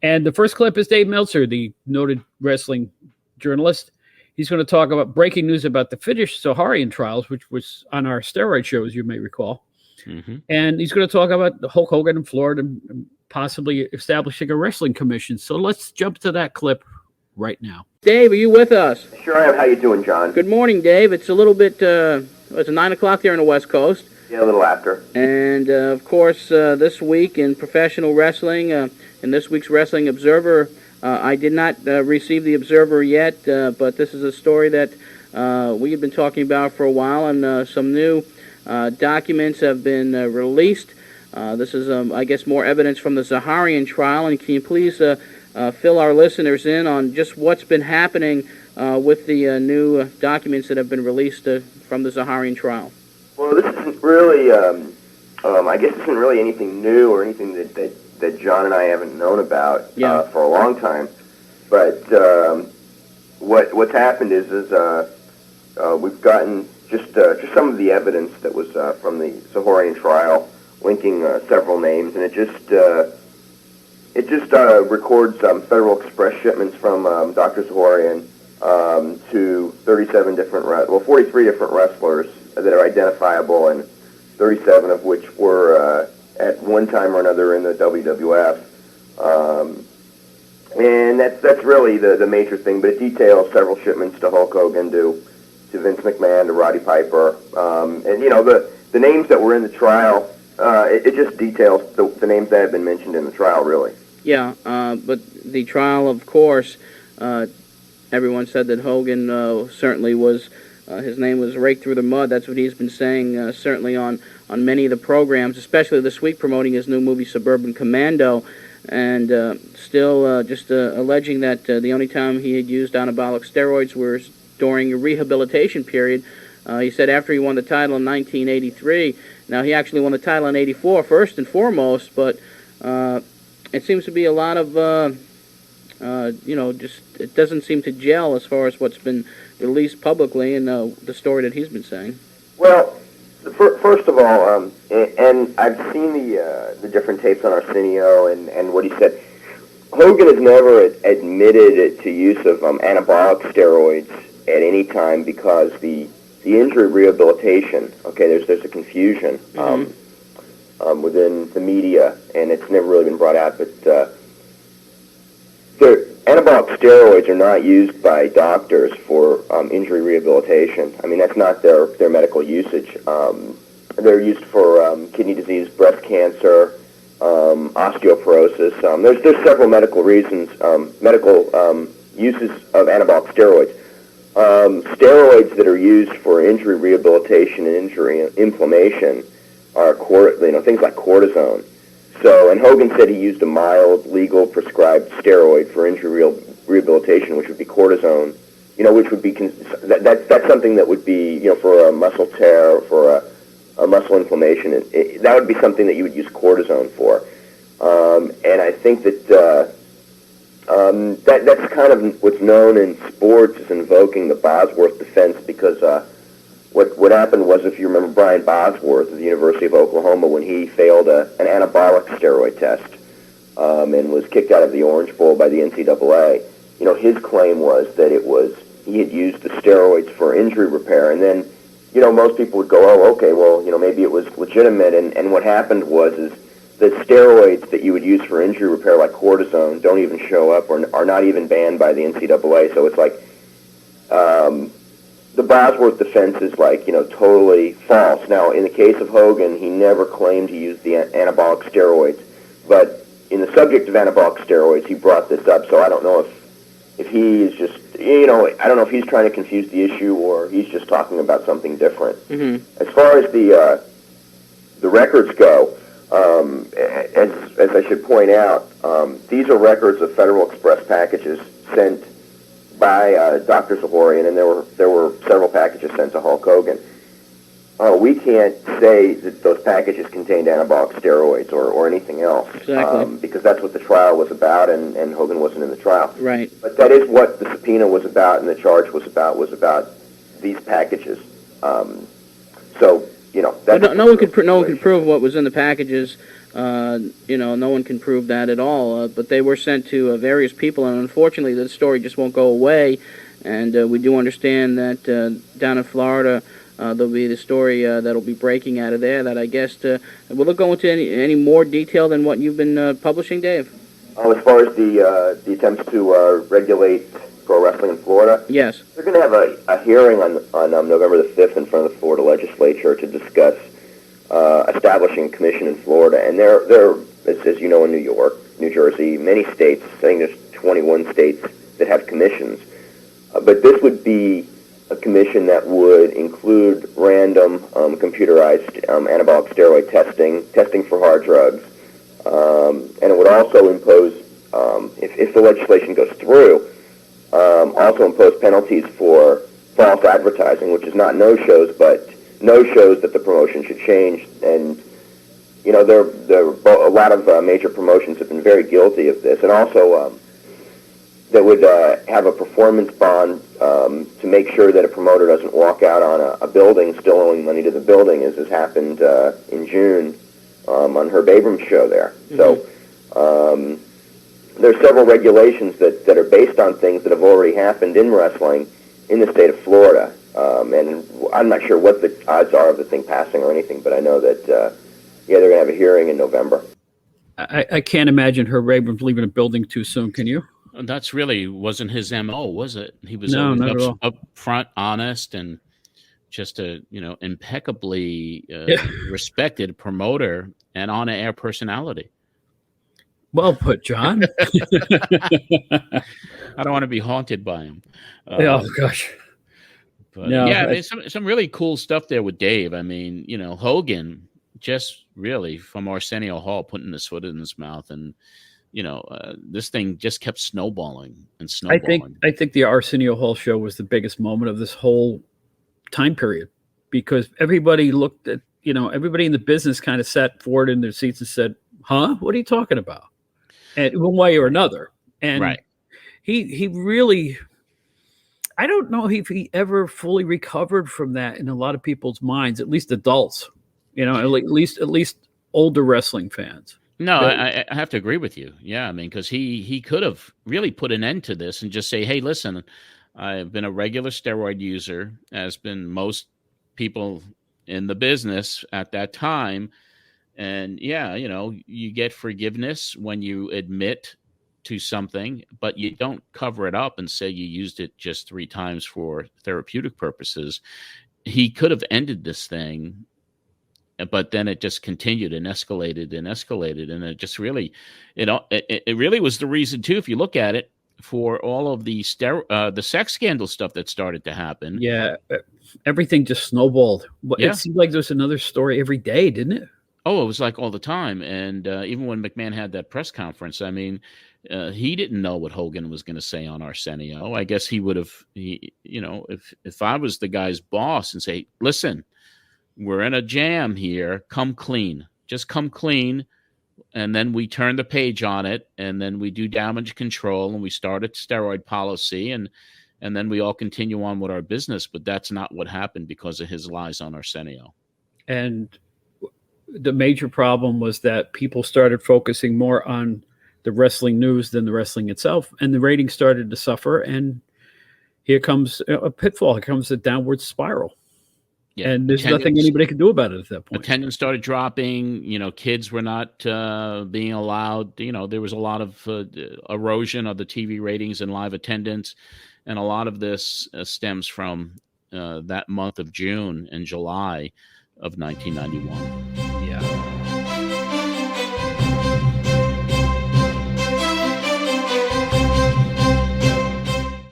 And the first clip is Dave Meltzer, the noted wrestling journalist. He's going to talk about breaking news about the Finnish Saharian trials, which was on our steroid show, as you may recall. Mm-hmm. And he's going to talk about Hulk Hogan in Florida and possibly establishing a wrestling commission. So let's jump to that clip right now. Dave, are you with us? Sure I am. How you doing, John? Good morning, Dave. It's a little bit, it's 9 o'clock there on the West Coast. Yeah, a little after. And, of course, this week in professional wrestling, in this week's Wrestling Observer, I did not receive the Observer yet, but this is a story that we have been talking about for a while, and some new documents have been released. This is, I guess, more evidence from the Saharian trial, and can you please fill our listeners in on just what's been happening with the new documents that have been released from the Saharian trial? Well, this isn't really, I guess this isn't really anything new or anything that John and I haven't known about for a long time. But what's happened is we've gotten just some of the evidence that was from the Saharian trial, linking several names, and it just records Federal Express shipments from Dr. Saharian to 43 different wrestlers that are identifiable, and 37 of which were at one time or another in the WWF. And that's really the major thing, but it details several shipments to Hulk Hogan, to Vince McMahon, to Roddy Piper, and the names that were in the trial. It just details the names that have been mentioned in the trial, really. Yeah, but the trial, of course, everyone said that Hogan certainly was, his name was raked through the mud. That's what he's been saying, certainly on many of the programs, especially this week promoting his new movie, Suburban Commando, and still just alleging that the only time he had used anabolic steroids was during a rehabilitation period. He said after he won the title in 1983. Now, he actually won the title in 84, first and foremost, but it seems to be a lot of, just it doesn't seem to gel as far as what's been released publicly and the story that he's been saying. Well, first of all, and I've seen the different tapes on Arsenio and what he said. Hogan has never admitted to use of anabolic steroids at any time because the injury rehabilitation, okay, there's a confusion within the media, and it's never really been brought out, but anabolic steroids are not used by doctors for injury rehabilitation. I mean, that's not their medical usage. They're used for kidney disease, breast cancer, osteoporosis. There's several medical reasons, uses of anabolic steroids. Steroids that are used for injury rehabilitation and injury inflammation are things like cortisone. So, and Hogan said he used a mild, legal, prescribed steroid for injury rehabilitation, which would be cortisone. Which would be that's something that would be for a muscle tear, for a muscle inflammation. That would be something that you would use cortisone for. And I think that that's kind of what's known in sports as invoking the Bosworth defense, because what happened was, if you remember Brian Bosworth of the University of Oklahoma, when he failed an anabolic steroid test and was kicked out of the Orange Bowl by the NCAA, his claim was that he had used the steroids for injury repair, and then most people would go, oh, okay, well, maybe it was legitimate, and what happened was the steroids that you would use for injury repair, like cortisone, don't even show up or are not even banned by the NCAA. So it's like the Bosworth defense is totally false. Now, in the case of Hogan, he never claimed he used the anabolic steroids, but in the subject of anabolic steroids, he brought this up. So I don't know if he is just, I don't know if he's trying to confuse the issue or he's just talking about something different. Mm-hmm. As far as the records go, as I should point out, these are records of Federal Express packages sent by Dr. Saharian, and there were several packages sent to Hulk Hogan. We can't say that those packages contained anabolic steroids or anything else, exactly. Because that's what the trial was about, and Hogan wasn't in the trial. Right. But that is what the subpoena was about, and the charge was about these packages. So No one could prove what was in the packages. No one can prove that at all. But they were sent to various people, and unfortunately, the story just won't go away. And we do understand that down in Florida, there'll be the story that'll be breaking out of there. That I guess will it go into any more detail than what you've been publishing, Dave? As far as the attempts to regulate pro wrestling in Florida, yes, they're going to have a hearing on November the 5th in front of the Florida legislature to discuss establishing a commission in Florida. And there, as you know, in New York, New Jersey, many states, I think there's 21 states that have commissions. But this would be a commission that would include random computerized anabolic steroid testing for hard drugs, and it would also impose, if the legislation goes through, also impose penalties for false advertising, which is not no-shows, but no-shows that the promotion should change. And there a lot of major promotions have been very guilty of this, and also that would have a performance bond to make sure that a promoter doesn't walk out on a building still owing money to the building, as has happened in June on Herb Abrams' show there. Mm-hmm. So there's several regulations that are based on things that have already happened in wrestling in the state of Florida. And I'm not sure what the odds are of the thing passing or anything, but I know that, they're going to have a hearing in November. I can't imagine Herb Abrams leaving a building too soon, can you? That's really wasn't his MO, was it? He was up front, honest, and just a impeccably respected promoter and on-air personality. Well put, John. I don't want to be haunted by him. Oh gosh. But no, I mean, some really cool stuff there with Dave. I mean, Hogan just really from Arsenio Hall putting his foot in his mouth, and this thing just kept snowballing and snowballing. I think the Arsenio Hall show was the biggest moment of this whole time period, because everybody looked at, everybody in the business kind of sat forward in their seats and said, huh, what are you talking about? And one way or another. And right. He really, I don't know if he ever fully recovered from that in a lot of people's minds, at least adults, at least older wrestling fans. No, I have to agree with you. Yeah, I mean, because he could have really put an end to this and just say, hey, listen, I've been a regular steroid user, as been most people in the business at that time. And you get forgiveness when you admit to something, but you don't cover it up and say you used it just 3 times for therapeutic purposes. He could have ended this thing, but then it just continued and escalated, and it just really, it really was the reason too, if you look at it, for all of the sex scandal stuff that started to happen. Yeah, everything just snowballed. Yeah. It seemed like there was another story every day, didn't it? Oh, it was like all the time. And even when McMahon had that press conference, I mean, he didn't know what Hogan was going to say on Arsenio. I guess he would have, if I was the guy's boss and say, listen, we're in a jam here, come clean, just come clean. And then we turn the page on it, and then we do damage control, and we start a steroid policy, and then we all continue on with our business. But that's not what happened because of his lies on Arsenio. And the major problem was that people started focusing more on the wrestling news than the wrestling itself, and the ratings started to suffer. And here comes a pitfall. Here comes a downward spiral. Yeah. And there's nothing anybody can do about it at that point. Attendance started dropping. Kids were not being allowed. There was a lot of erosion of the TV ratings and live attendance. And a lot of this stems from that month of June and July of 1991. Yeah.